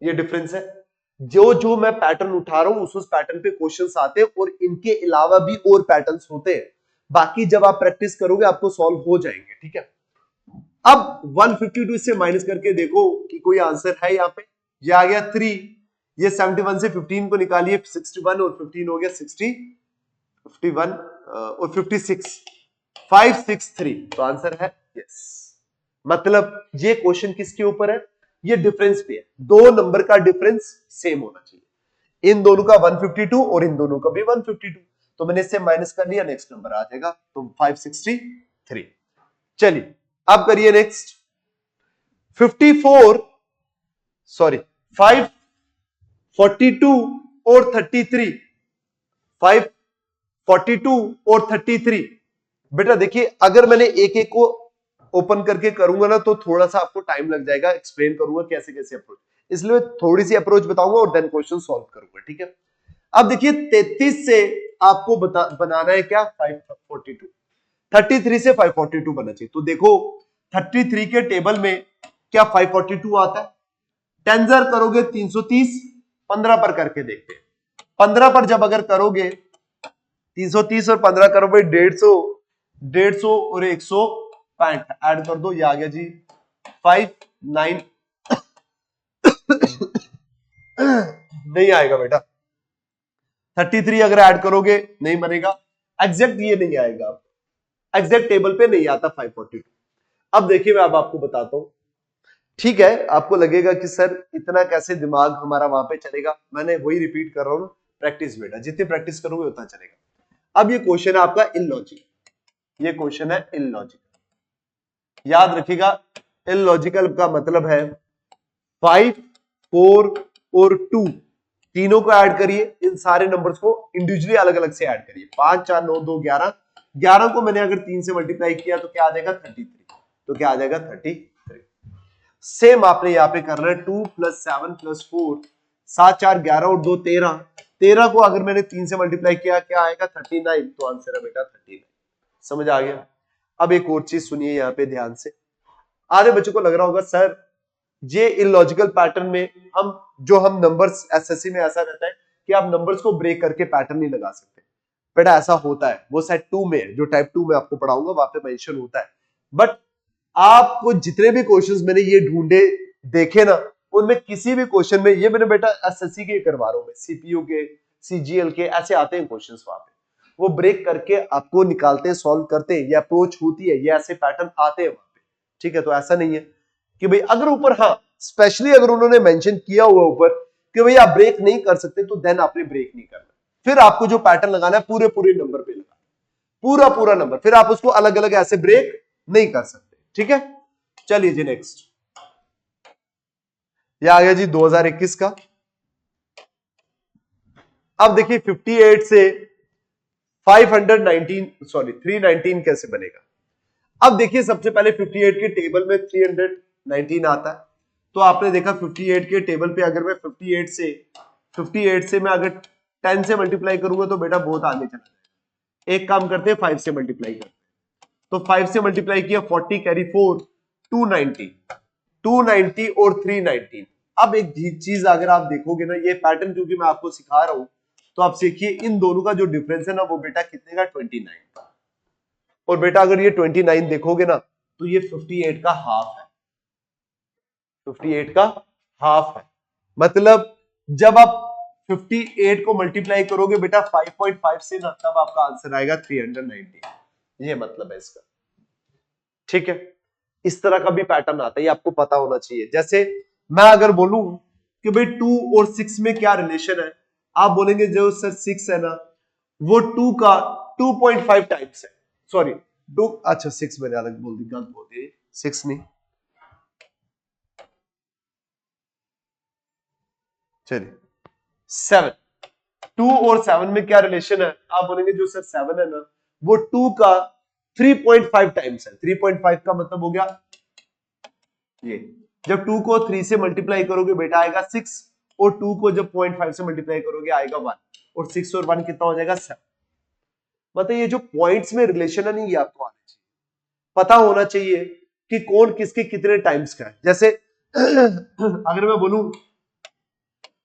ये डिफरेंस है। जो जो मैं पैटर्न उठा रहा हूं उस पैटर्न पे क्वेश्चंस आते हैं, और इनके अलावा भी और पैटर्न्स होते हैं, बाकी जब आप प्रैक्टिस करोगे आपको सॉल्व हो जाएंगे, ठीक है। अब 152 इससे माइनस करके देखो कि कोई आंसर है यहाँ पे, ये आ गया 3, ये 71 से 15 को निकालिए 61 और 15 हो गया 60, 51 और 56, 563, तो आंसर है यस। मतलब ये क्वेश्चन किसके ऊपर है, ये डिफरेंस पे है, दो नंबर का डिफरेंस सेम होना चाहिए, इन दोनों का 152 और इन दोनों का भी 152, तो मैंने इससे माइनस कर लिया, नेक्स्ट नंबर आ जाएगा, तो 563। चलिए अब करिए नेक्स्ट। 54 सॉरी 542 और 33, 542 और 33। बेटा देखिए अगर मैंने एक एक को ओपन करके करूंगा ना तो थोड़ा सा आपको टाइम लग जाएगा, एक्सप्लेन करूंगा कैसे कैसे अप्रोच, इसलिए थोड़ी सी अप्रोच बताऊंगा और देन क्वेश्चन सॉल्व करूंगा, ठीक है। अब देखिए 33 से आपको बनाना है क्या 542, 33 से 542 बनना चाहिए। तो देखो 33 के टेबल में क्या 542 आता है, टेंजर करोगे 330, 15 पर करके देखते हैं। 15 पर जब अगर करोगे 330 और 15 करोगे 150, 150 और 165 ऐड कर दो, ये आ गया जी 59। नहीं आएगा बेटा, 33 अगर ऐड करोगे नहीं बनेगा, एग्जैक्ट ये नहीं आएगा, एग्जैक्ट टेबल पे नहीं आता 542। अब देखिए मैं अब आपको बताता हूं, ठीक है आपको लगेगा कि सर इतना कैसे दिमाग हमारा वहां पे चलेगा, मैंने वही रिपीट कर रहा हूं, प्रैक्टिस बेटा, जितनी प्रैक्टिस करोगे उतना चलेगा। अब ये क्वेश्चन है आपका इलॉजिकल, ये क्वेश्चन है इलॉजिकल, याद रखिएगा इलॉजिकल का मतलब है 5, 4 और 2 तीनों को ऐड करिए, इन सारे नंबर्स को इंडिविजुअली अलग अलग से ऐड करिए, 5 4 9 2 11, 11 को मैंने अगर 3 से मल्टीप्लाई किया तो क्या आ जाएगा 33, तो क्या आ जाएगा 33। सेम आपने यहाँ पे करना है 2 + 7 + 4, 7 4 11 और 2 13, 13 को अगर मैंने 3 से मल्टीप्लाई किया क्या आएगा 39, तो आंसर है बेटा 39। समझ आ गया। अब एक और चीज सुनिए यहाँ पे ध्यान से, आधे बच्चों को लग रहा होगा सर ये इलॉजिकल पैटर्न में हम नंबर्स एसएससी में ऐसा रहता है कि आप नंबर्स को ब्रेक करके पैटर्न नहीं लगा सकते, बेटा ऐसा होता है, वो सेट 2 में जो टाइप 2 में आपको पढ़ाऊंगा वहां पे मेंशन होता है, बट आपको जितने भी क्वेश्चंस मैंने ये ढूंढे देखे ना, उनमें किसी भी क्वेश्चन में, ये मैंने बेटा एसएससी के करवा रहा हूं मैं, सीपीयू के सीजीएल के ऐसे आते हैं क्वेश्चंस, वहां पे वो ब्रेक करके आपको निकालते हैं, सॉल्व करते हैं, ये अप्रोच होती है, ये ऐसे पैटर्न आते हैं वहां पे, ठीक है। तो ऐसा नहीं है कि भाई अगर ऊपर, हाँ स्पेशली अगर उन्होंने मेंशन किया हुआ ऊपर कि भाई आप ब्रेक नहीं कर सकते, तो देन आपने ब्रेक नहीं करना, फिर आपको जो पैटर्न लगाना है पूरे पूरे नंबर पे लगाना, पूरा पूरा नंबर, फिर आप उसको अलग अलग ऐसे ब्रेक नहीं कर सकते, ठीक है। चलिए जी नेक्स्ट, ये आ गया जी 2021 का। अब देखिए 58 से 319 कैसे बनेगा। अब देखिए सबसे पहले 58 के टेबल में 319 आता है, तो आपने देखा 58 के टेबल पे अगर मैं 58 से मैं अगर 10 से मल्टीप्लाई करूंगा तो बेटा बहुत आगे चला जाएगा। एक काम करते हैं 5 से मल्टीप्लाई करते हैं, तो 5 से मल्टीप्लाई किया 40 कैरी 4 290 और 319। अब एक चीज अगर आप देखोगे ना, ये पैटर्न क्योंकि मैं आपको सिखा रहा हूं, तो आप सीखिए इन दोनों का जो डिफरेंस है ना वो बेटा कितने का 29 का, और बेटा अगर ये 29 देखोगे ना तो ये 58 का हाफ है, 58 का हाफ है, मतलब जब आप 58 को मल्टीप्लाई करोगे बेटा 5.5 से ना, तब आपका आंसर आएगा 390, ये मतलब है इसका, ठीक है। इस तरह का भी पैटर्न आता है, ये आपको पता होना चाहिए। जैसे मैं अगर बोलूं कि भाई 2 और 6 में क्या रिलेशन है, आप बोलेंगे जो सर 6 है ना वो 2 का 2.5 टाइम्स है, सॉरी 2, अच्छा 6 मैंने अलग बोल दी, गलत बोल दी, 6 नहीं, चलिए 7, 2 और 7 में क्या रिलेशन है, आप बोलेंगे जो सर 7 है ना वो 2 का 3.5 टाइम्स है, 3.5 का मतलब हो गया ये, जब 2 को 3 से मल्टीप्लाई करोगे बेटा आएगा 6, और 2 को जब 0.5 से मल्टीप्लाई करोगे आएगा 1, और 6 और 1 कितना हो जाएगा 7। मतलब ये जो पॉइंट्स में रिलेशन है नहीं, ये आपको आना चाहिए, पता होना चाहिए कि कौन किसके कितने टाइम्स का है। जैसे अगर मैं बोलूं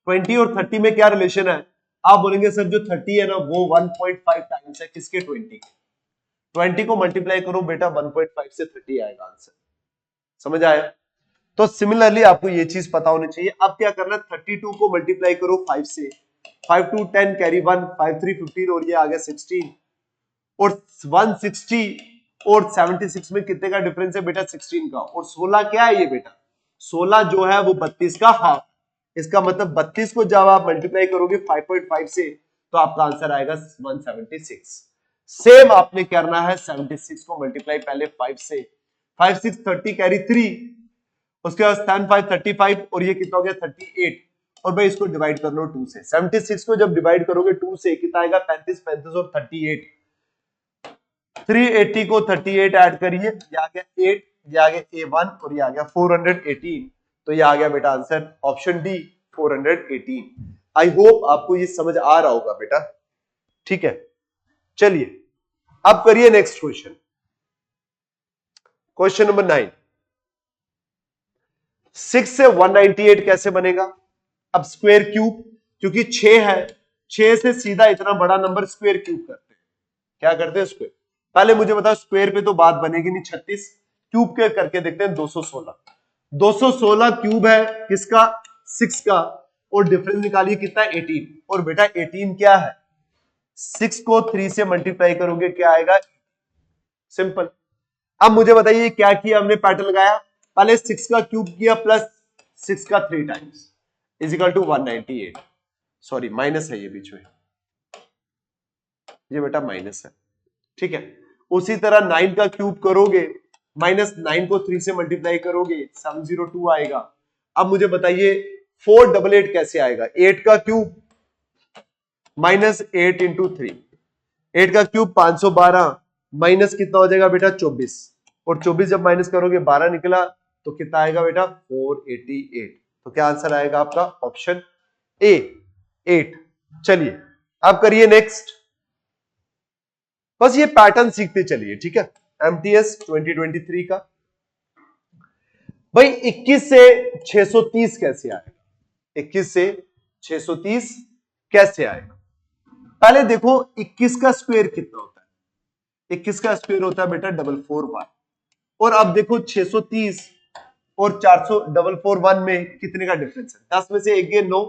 20 और 30 में क्या रिलेशन है, आप बोलेंगे सर जो 30 है ना वो 1.5 टाइम्स है किसके 20 को मल्टीप्लाई करो बेटा 1.5 से 30 आएगा आंसर, समझ आया। तो सिमिलरली आपको ये चीज पता होनी चाहिए। अब क्या करना है, 32 को मल्टीप्लाई करो 5 से, 5 2 10 कैरी 1, 5 3 15 और ये आ गया 16, और 160 और 76 में कितने का डिफरेंस है बेटा 16 का, और 16 क्या है ये बेटा, 16 जो है वो 32 का हाफ, इसका मतलब 32 को जब आप मल्टीप्लाई करोगे 5.5 से तो आपका आंसर आएगा 176। सेम आपने करना है 76 को मल्टीप्लाई पहले 5 से, 5 6 30 कैरी 3, उसके बाद 10 5 35 और ये कितना हो गया 38, और भाई इसको डिवाइड कर लो 2 से। 76 को जब डिवाइड करोगे 2 से कितना आएगा 35 35 और 38, 380 को 38 ऐड करिए, ये आ गया 8, ये आ गया A1 और ये आ गया 418, तो ये आ गया बेटा answer option D 418। I hope आपको ये समझ आ रहा होगा बेटा, ठीक है। चलिए अब करिए नेक्स्ट क्वेश्चन, क्वेश्चन नंबर 9। 6 से 198 कैसे बनेगा? अब स्क्वायर क्यूब, क्योंकि 6 है, 6 से सीधा इतना बड़ा नंबर स्क्वायर क्यूब करते हैं। क्या करते हैं? स्क्वायर। पहले मुझे बताओ, स्क्वायर पे तो बात बनेगी नहीं, 36 क्यूब के करके देखते हैं। 216 216 क्यूब है किसका? 6 का, और डिफरेंस निकालिए कितना? 18। और बेटा 18 क्या है? 6 को 3 से मल्टीप्लाई करोगे क्या आएगा? सिंपल। अब मुझे बताइए क्या किया हमने? पैटर्न लगाया, पहले 6 का क्यूब किया प्लस 6 का 3 times is equal to 198। Sorry minus है ये बीच में, ये बेटा माइनस है, ठीक है। उसी तरह 9 का क्यूब करोगे, माइनस 9 को 3 से मल्टीप्लाई करोगे 702 आएगा। अब मुझे बताइए 488 कैसे आएगा? 8 का क्यूब माइनस 8 इंटू 3, 8 का क्यूब 512 माइनस कितना हो जाएगा बेटा? 24, और 24 जब माइनस करोगे 12 निकला, तो कितना आएगा बेटा? 488। तो क्या आंसर आएगा आपका? Option A 8। चलिए अब करिए नेक्स्ट, बस ये पैटर्न सीखते चलिए, ठीक है। एमटीएस 2023 का भाई 21 से 630 कैसे आएगा? 21 से 630 कैसे आएगा? पहले देखो 21 का स्क्वायर कितना होता है? 21 का स्क्वायर होता है बेटा 441, और अब देखो 630 और 441 में कितने का डिफरेंस है? 10 में से 1 गए 9,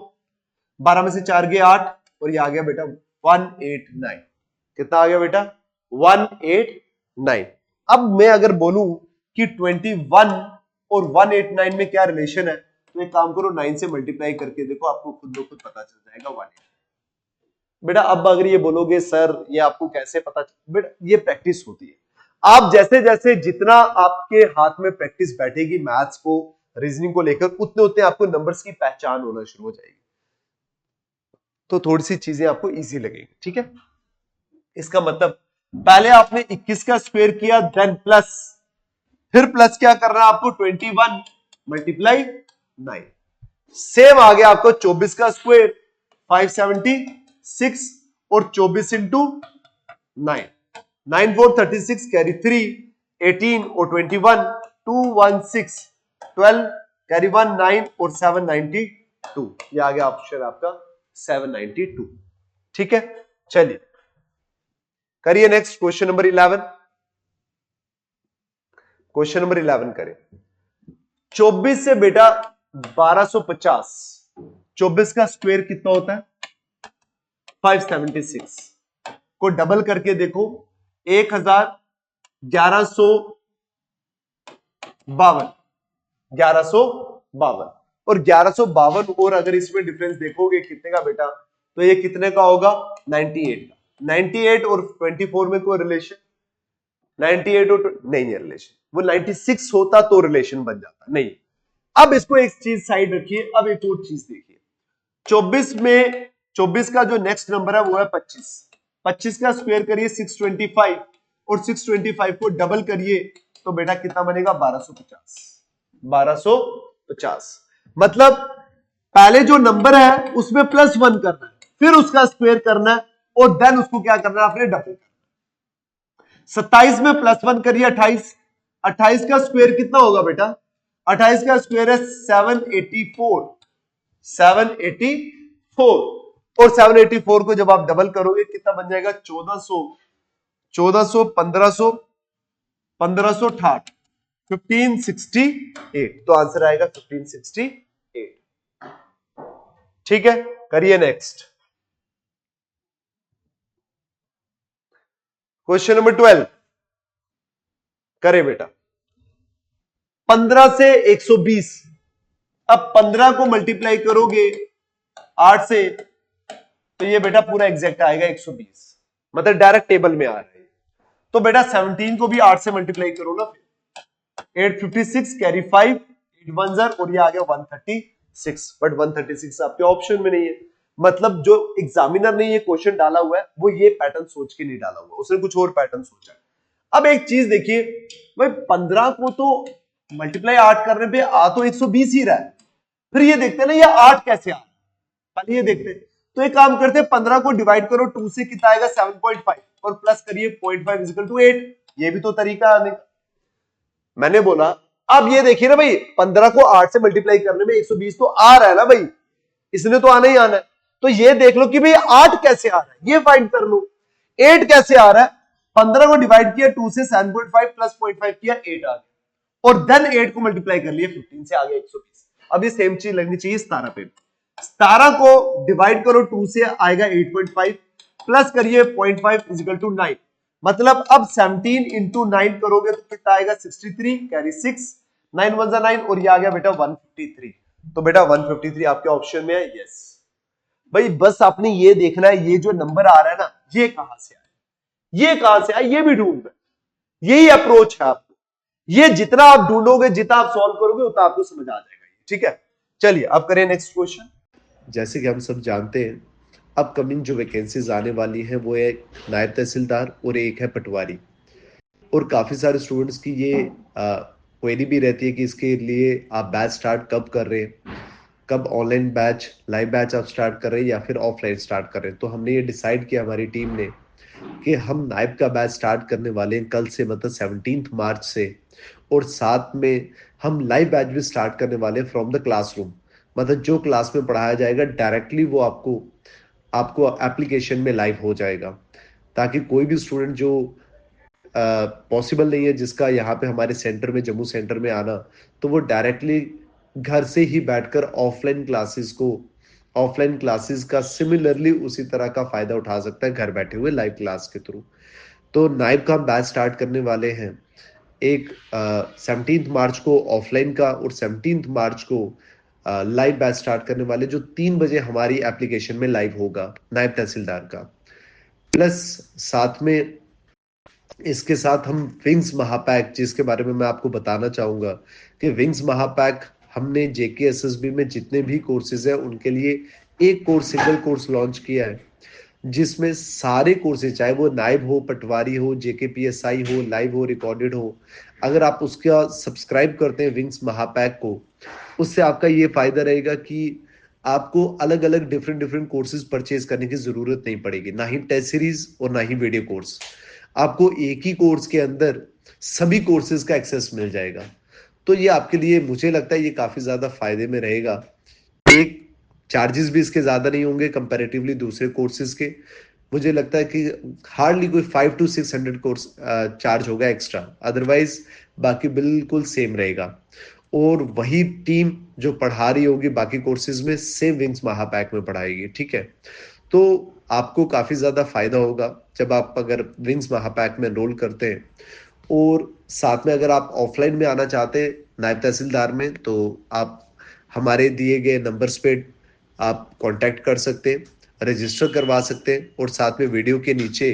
12 में से 4 गए 8, और ये आ गया बेटा 189। कितना आ गया बेटा? 189। अब मैं अगर बोलूं कि 21 और 189 में क्या रिलेशन है, तो एक काम करो 9 से मल्टीप्लाई करके देखो, आपको खुद ब खुद पता चल जाएगा 189। बेटा अब अगर ये बोलोगे सर ये आपको कैसे पता, बेटा ये प्रैक्टिस होती है। आप जैसे जैसे जितना आपके हाथ में प्रैक्टिस बैठेगी मैथ्स को, रीजनिंग को लेकर, उतने उतने आपको नंबर्स की पहचान होना शुरू हो जाएगी, तो थोड़ी सी चीजें आपको इजी लगेगी, ठीक है। इसका मतलब पहले आपने 21 का स्क्वायर किया, देन प्लस, फिर प्लस क्या करना है आपको? 21 मल्टीप्लाई 9। सेम आ गया आपको 24 का स्क्वायर 576, और 24 इंटू 9, 9 4 36 कैरी 3, 18 और 21 216, 12 कैरी 1 9 और 792, ये आ गया ऑप्शन आपका 792, ठीक है। चलिए करिए next question number 11। Question number 11 करें। 24 से बेटा 1250, 24 का स्क्वायर कितना होता है? 576 को डबल करके देखो 1152, 1152, और 1152, और अगर इसमें डिफरेंस देखोगे कितने का बेटा, तो ये कितने का होगा? 98 का। 98 और 24 में कोई रिलेशन? 98 और नहीं है रिलेशन, वो 96 होता तो रिलेशन बन जाता, नहीं। अब इसको एक चीज साइड रखिए, अब एक और चीज देखिए। 24 में 24 का जो नेक्स्ट नंबर है वो है 25, 25 का स्क्वायर करिए 625, और 625 को डबल करिए तो बेटा कितना बनेगा? 1250, 1250। मतलब पहले जो नंबर है उसमें +1 करना है, फिर उसका स्क्वायर करना है, और देन उसको क्या करना है? आपने डबल करना है। 27 में +1 करिए 28, 28 का स्क्वायर कितना होगा बेटा? 28 का स्क्वायर है 784, 784, और 784 को जब आप डबल करोगे कितना बन जाएगा? 1400, 1400, 1500, 1568, 1568, तो आंसर आएगा 1568, ठीक है। करिए नेक्स्ट क्वेश्चन नंबर 12 करे बेटा। 15 से 120, अब 15 को मल्टीप्लाई करोगे 8 से, तो ये बेटा पूरा एग्जैक्ट आएगा 120, मतलब डायरेक्ट टेबल में आ रहा है। तो बेटा 17 को भी 8 से मल्टीप्लाई करो ना, फिर 856 कैरी 5 8 1 जार और ये आ गया 136, बट 136 आपके ऑप्शन में नहीं है। मतलब जो एग्जामिनर ने ये क्वेश्चन डाला हुआ है वो ये पैटर्न सोच के नहीं डाला हुआ, उसने कुछ और पैटर्न सोचा है। अब एक चीज देखिए भाई, 15 को तो मल्टीप्लाई 8 करने पे आ तो 120 ही रहा है, फिर ये देखते हैं ना ये 8 कैसे आ, पहले ये देखते हैं। तो एक काम करते हैं, 15 को डिवाइड करो 2 से, कितना आएगा 7.5 और प्लस करिए 0.5 इक्वल टू 8, ये भी तो तरीका आने का। मैंने बोला अब ये देखिए ना भाई, 15 को 8 से मल्टीप्लाई करने में 120 तो आ रहा है ना भाई, इसने तो आना ही आना है। तो ये देख लो कि भाई 8 कैसे आ रहा है, ये फाइंड कर लो 8 कैसे आ रहा है। 15 को डिवाइड किया 2 से 7.5 प्लस 0.5 किया 8 आ गया, और देन 8 को मल्टीप्लाई कर लिया 15 से आ गया 120। अब ये सेम चीज लगनी चाहिए 17 पे। 17 को डिवाइड करो 2 से आएगा 8.5 प्लस करिए 0.5 इजिकल टू 9, मतलब अब 17 इंटू 9 करोगे तो कितना आएगा 63 कैरी 6 9 1 9 और ये आ गया बेटा 153। तो बेटा 153 आपके ऑप्शन में है, यस। भाई बस आपने ये देखना है ये जो नंबर आ रहा है ना ये कहां से आया, ये कहां से आया ये भी ढूंढना, यही अप्रोच है आपको। ये जितना आप ढूंढोगे जितना आप सॉल्व करोगे उतना आपको समझ आ जाएगा, ठीक है। चलिए अब करें नेक्स्ट क्वेश्चन। जैसे कि हम सब जानते हैं अपकमिंग जो वैकेंसीज आने वाली हैं वो एक नायब तहसीलदार और एक है पटवारी, और काफ़ी सारे स्टूडेंट्स की ये क्वेरी भी रहती है कि इसके लिए आप बैच स्टार्ट कब कर रहे हैं, कब ऑनलाइन बैच लाइव बैच आप स्टार्ट कर रहे हैं या फिर ऑफलाइन स्टार्ट कर रहे हैं। तो हमने ये डिसाइड किया हमारी टीम ने कि हम नायब का बैच स्टार्ट करने वाले हैं कल से, मतलब 17 मार्च से, और साथ में हम लाइव बैच भी स्टार्ट करने वाले हैं फ्रॉम द क्लासरूम। मतलब जो क्लास में पढ़ाया जाएगा डायरेक्टली वो आपको आपको एप्लीकेशन में लाइव हो जाएगा, ताकि कोई भी स्टूडेंट जो पॉसिबल नहीं है जिसका यहाँ पे हमारे सेंटर में जम्मू सेंटर में आना, तो वो डायरेक्टली घर से ही बैठकर ऑफलाइन क्लासेस का सिमिलरली उसी तरह का फायदा उठा सकता है घर बैठे हुए लाइव क्लास के थ्रू। तो नाइब का हम बैच स्टार्ट करने वाले हैं एक 17 मार्च को ऑफलाइन का और 17 मार्च को लाइव बैच स्टार्ट करने वाले, जो 3 बजे हमारी एप्लीकेशन में लाइव होगा नायब तहसीलदार का। प्लस साथ में इसके साथ हम विंग्स महापैक, जिसके बारे में मैं आपको बताना चाहूंगा कि विंग्स महापैक हमने JKSSB में जितने भी कोर्सेज हैं उनके लिए एक कोर्स सिंगल कोर्स लॉन्च किया है, जिसमें सारे कोर्सेज चाहे वो नाइब हो, पटवारी हो, JKPSI हो, लाइव हो, रिकॉर्डेड हो, अगर आप उसका सब्सक्राइब करते हैं विंग्स महापैक को, उससे आपका ये फायदा रहेगा कि आपको अलग अलग डिफरेंट कोर्सेज परचेज करने की जरूरत नहीं पड़ेगी, ना ही टेस्ट सीरीज और ना ही वीडियो कोर्स। आपको एक ही कोर्स के अंदर सभी कोर्सेज का एक्सेस मिल जाएगा। तो ये आपके लिए मुझे लगता है ये काफी ज्यादा फायदे में रहेगा। एक चार्जेस भी इसके ज्यादा नहीं होंगे कंपैरेटिवली दूसरे कोर्सेज के। मुझे लगता है कि हार्डली कोई 500 to 600 कोर्स चार्ज होगा एक्स्ट्रा, अदरवाइज बाकी बिल्कुल सेम रहेगा। और वही टीम जो पढ़ा रही होगी बाकी कोर्सेज में सेम विंग्स महापैक में पढ़ाएगी, ठीक है। तो आपको काफी ज्यादा फायदा होगा जब आप अगर विंग्स महापैक में एनरोल करते हैं। और साथ में अगर आप ऑफलाइन में आना चाहते हैं नायब तहसीलदार में, तो आप हमारे दिए गए नंबर्स पे आप कांटेक्ट कर सकते हैं, रजिस्टर करवा सकते हैं, और साथ में वीडियो के नीचे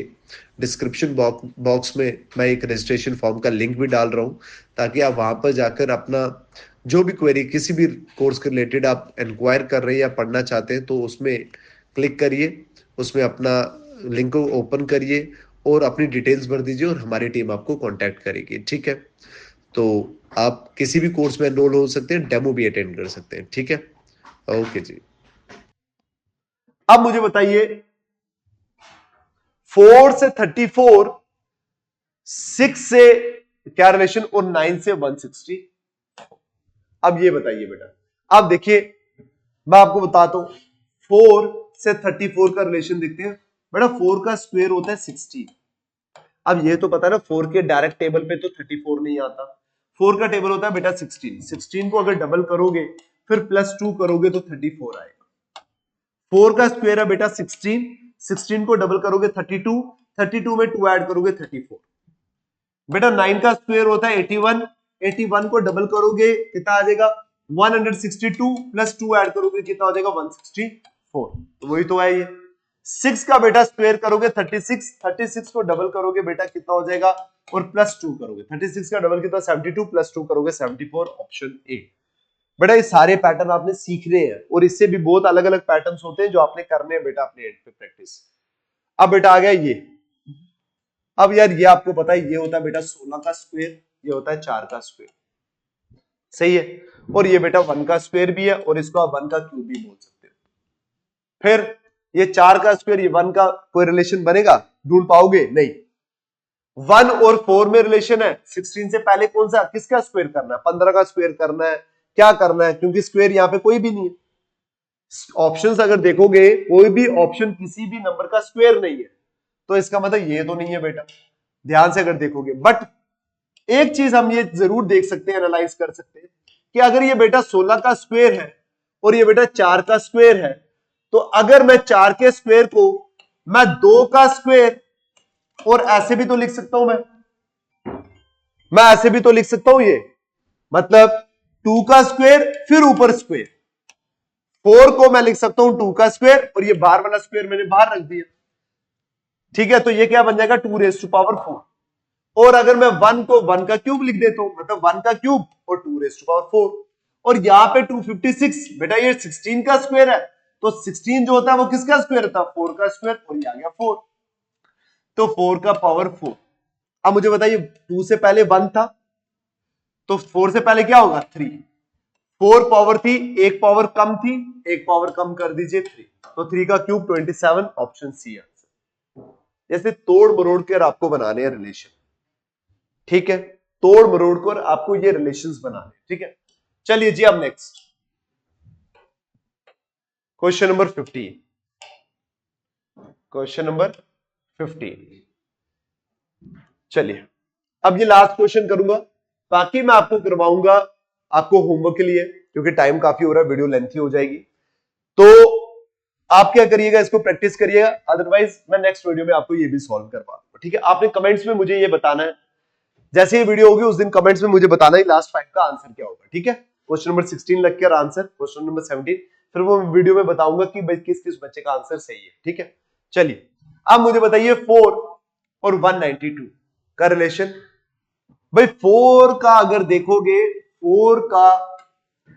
डिस्क्रिप्शन बॉक्स में मैं एक रजिस्ट्रेशन फॉर्म का लिंक भी डाल रहा हूँ, ताकि आप वहां पर जाकर अपना जो भी क्वेरी किसी भी कोर्स के रिलेटेड आप इंक्वायर कर रहे हैं या पढ़ना चाहते हैं तो उसमें क्लिक करिए, उसमें अपना लिंक को ओपन करिए और अपनी डिटेल्स भर दीजिए और हमारी टीम आपको कांटेक्ट करेगी, ठीक है। तो आप किसी भी कोर्स में एनरोल हो सकते हैं, डेमो भी अटेंड कर सकते हैं, ठीक है। ओके जी। अब मुझे बताइए 4 से 34, 6 से क्या रिलेशन और 9 से 160। अब ये बताइए बेटा, अब देखिए मैं आपको बताता हूं 4 से 34 का रिलेशन देखते हैं बेटा। 4 का स्क्वायर होता है 60। अब ये तो पता है ना 4 के डायरेक्ट टेबल पे तो 34 नहीं आता, 4 का टेबल होता है बेटा 16। 16 को अगर डबल करोगे फिर +2 करोगे तो 34 आएगा। 4 का स्क्वायर है बेटा 16, 16 को डबल करोगे 32, 32 में 2 ऐड करोगे 34। बेटा 9 का स्क्वायर होता है 81, 81 को डबल करोगे कितना आ जाएगा 162 +2 ऐड करोगे कितना हो जाएगा 164। तो वही तो है ये। 6 का बेटा स्क्वायर करोगे 36, 36 को डबल करोगे बेटा कितना हो जाएगा, और प्लस 2 करोगे, 36 का डबल कितना 72, प्लस 2 करोगे 74, ऑप्शन ए। बेटा ये सारे पैटर्न आपने सीखने हैं, और इससे भी बहुत अलग अलग पैटर्न्स होते हैं जो आपने करने हैं बेटा अपने एंड पे प्रैक्टिस। अब बेटा आ गया ये, अब यार ये आपको पता है ये होता है बेटा 16 का स्क्वायर, ये होता है 4 का स्क्वायर, सही है, और ये बेटा 1 का स्क्वायर भी है, और इसको आप 1 का क्यूब भी बोल सकते हो। फिर ये 4 का स्क्वायर, ये 1 का कोई रिलेशन बनेगा, ढूंढ पाओगे नहीं। 1 और 4 में रिलेशन है, 16 से पहले कौन सा किसका स्क्वायर करना है, 15 का स्क्वायर करना है, क्या करना है, क्योंकि स्क्वायर यहाँ पे कोई भी नहीं है। ऑप्शंस अगर देखोगे कोई भी ऑप्शन किसी भी नंबर का स्क्वायर नहीं है, तो इसका मतलब ये तो नहीं है बेटा, ध्यान से अगर देखोगे। बट एक चीज हम ये जरूर देख सकते हैं, एनालाइज कर सकते हैं कि अगर ये बेटा 16 का स्क्वायर है और ये बेटा 4 का स्क्वायर है, तो अगर मैं 4 के स्क्वायर को मैं 2 का स्क्वायर, और ऐसे भी तो लिख सकता हूं, मैं ऐसे भी तो लिख सकता हूं, ये मतलब 2 का स्क्वायर फिर ऊपर स्क्वायर, 4 को मैं लिख सकता हूं 2 का स्क्वायर, और ये बाहर वाला स्क्वायर मैंने बाहर रख दिया, ठीक है, तो ये क्या बन जाएगा 2 रेज़ टू पावर 4। और अगर मैं 1 को 1 का क्यूब लिख देता हूं, मतलब 1 का क्यूब और 2 रेज़ टू पावर 4, और यहां पे 256, बेटा ये 16 का स्क्वायर है, तो 16 जो होता है वो किसका स्क्वायर था, 4 का स्क्वायर, और ये आ गया 4, तो 4 का पावर 4। अब मुझे बताइए 2 से पहले 1 था, तो 4 से पहले क्या होगा 3, 4 पावर थी, एक पावर कम थी, एक पावर कम कर दीजिए 3, तो 3 का क्यूब 27, ऑप्शन सी आंसर। जैसे तोड़ मरोड़ कर आपको बनाने हैं रिलेशन, ठीक है, तोड़ मरोड़ कर आपको ये रिलेशंस बनाने, ठीक है। चलिए जी अब next question number 15, question number 15। चलिए अब ये लास्ट क्वेश्चन करूंगा, बाकी मैं आपको करवाऊंगा आपको होमवर्क के लिए, क्योंकि टाइम काफी हो रहा है, वीडियो लेंथी हो जाएगी, तो आप क्या करिएगा, इसको प्रैक्टिस करिएगा, अदरवाइज मैं नेक्स्ट वीडियो में आपको ये भी सॉल्व करवा दूंगा, ठीक है। आपने कमेंट्स में मुझे ये बताना है, जैसे ये वीडियो होगी उस दिन कमेंट्स में मुझे बताना है लास्ट 5 का आंसर क्या होगा, ठीक है। क्वेश्चन नंबर 16 लग के आंसर, क्वेश्चन नंबर 17, फिर वो वीडियो में बताऊंगा कि भाई किस किस बच्चे का आंसर सही है, ठीक है। चलिए अब मुझे बताइए 4 और 192 का रिलेशन। भाई 4 का अगर देखोगे, 4 का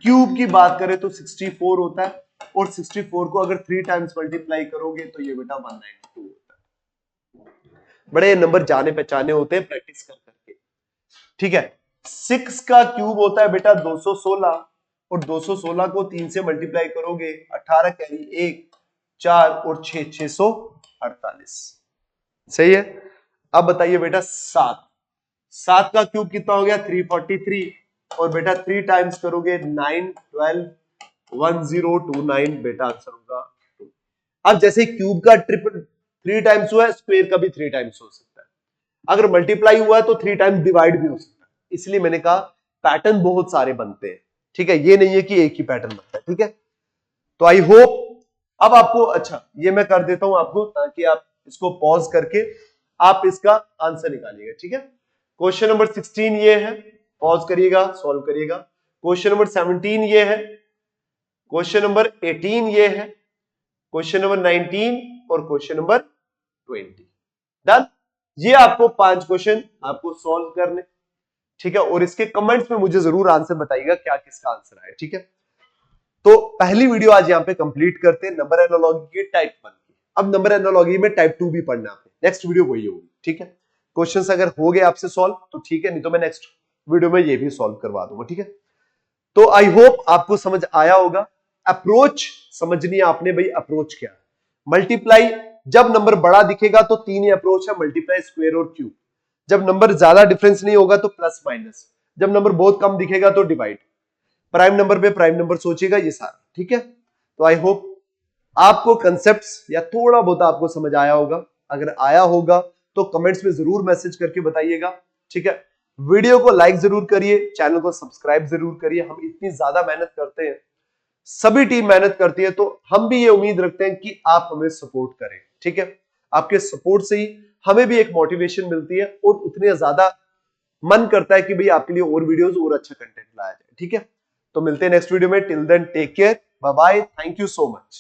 क्यूब की बात करें तो 64 होता है, और 64 को अगर 3 टाइम्स मल्टीप्लाई करोगे तो ये बेटा 192 होता है। बड़े नंबर जाने पहचाने होते हैं प्रैक्टिस कर करके, ठीक है। 6 का क्यूब होता है बेटा 216, और 216 को 3 से मल्टीप्लाई करोगे 18 कैरी 1, 4 और 6, 648, सही है। अब बताइए बेटा 7 का क्यूब कितना हो गया 343, और बेटा 3 टाइम्स करोगे 9, 12, 1029, बेटा आंसर होगा 2। अब जैसे क्यूब का ट्रिपल 3 टाइम्स हुआ है, स्क्वायर का भी 3 टाइम्स हो सकता है, अगर मल्टीप्लाई हुआ है तो 3 टाइम्स डिवाइड भी हो सकता है, इसलिए मैंने कहा पैटर्न बहुत सारे बनते हैं, ठीक है, ये नहीं है कि एक ही पैटर्न बनता है, ठीक है। तो आई होप अब आपको, अच्छा ये मैं कर देता हूं आपको, ताकि आप इसको पॉज करके आप इसका आंसर निकालिएगा, ठीक है। क्वेश्चन नंबर 16 ये है, पॉज करिएगा, सॉल्व करिएगा। क्वेश्चन नंबर 17 ये है, क्वेश्चन नंबर 18 ये है, क्वेश्चन नंबर 19 और क्वेश्चन नंबर 20। डन, ये आपको 5 क्वेश्चन आपको सॉल्व करने, ठीक है, और इसके कमेंट्स में मुझे जरूर आंसर बताइएगा क्या किसका आंसर आया, ठीक है। तो पहली वीडियो आज यहां पे कंप्लीट करते हैं नंबर एनालॉजी की टाइप 1 की। अब नंबर एनालॉजी में टाइप 2 भी पढ़ना है, नेक्स्ट वीडियो वही होगी, ठीक है। क्वेश्चंस अगर हो गए आपसे सॉल्व तो ठीक है, नहीं तो मैं नेक्स्ट वीडियो में ये भी सॉल्व करवा दूंगा, ठीक है। तो आई होप आपको समझ आया होगा। अप्रोच समझनी है आपने, भाई अप्रोच क्या है। मल्टीप्लाई, जब नंबर बड़ा दिखेगा तो 3 ही अप्रोच है, मल्टीप्लाई, स्क्वायर और क्यूब। जब नंबर ज्यादा डिफरेंस नहीं होगा तो प्लस माइनस, जब नंबर बहुत कम दिखेगा तो डिवाइड, प्राइम नंबर पे प्राइम नंबर सोचिएगा, ये सारा, ठीक है। तो आई होप आपको कंसेप्ट्स या थोड़ा बहुत आपको समझ आया होगा, अगर आया होगा तो कमेंट्स में जरूर मैसेज करके बताइएगा, ठीक है। वीडियो को लाइक जरूर करिए, चैनल को सब्सक्राइब जरूर करिए, हम इतनी ज्यादा मेहनत करते हैं, सभी टीम मेहनत करती है, तो हम भी ये उम्मीद रखते हैं कि आप हमें सपोर्ट करें, ठीक है। आपके सपोर्ट से ही हमें भी एक मोटिवेशन मिलती है, और उतने ज्यादा मन करता है कि भाई आपके लिए और वीडियोस और अच्छा कंटेंट लाया जाए, ठीक है। तो मिलते हैं नेक्स्ट वीडियो में, till then take care, bye bye, thank you so much.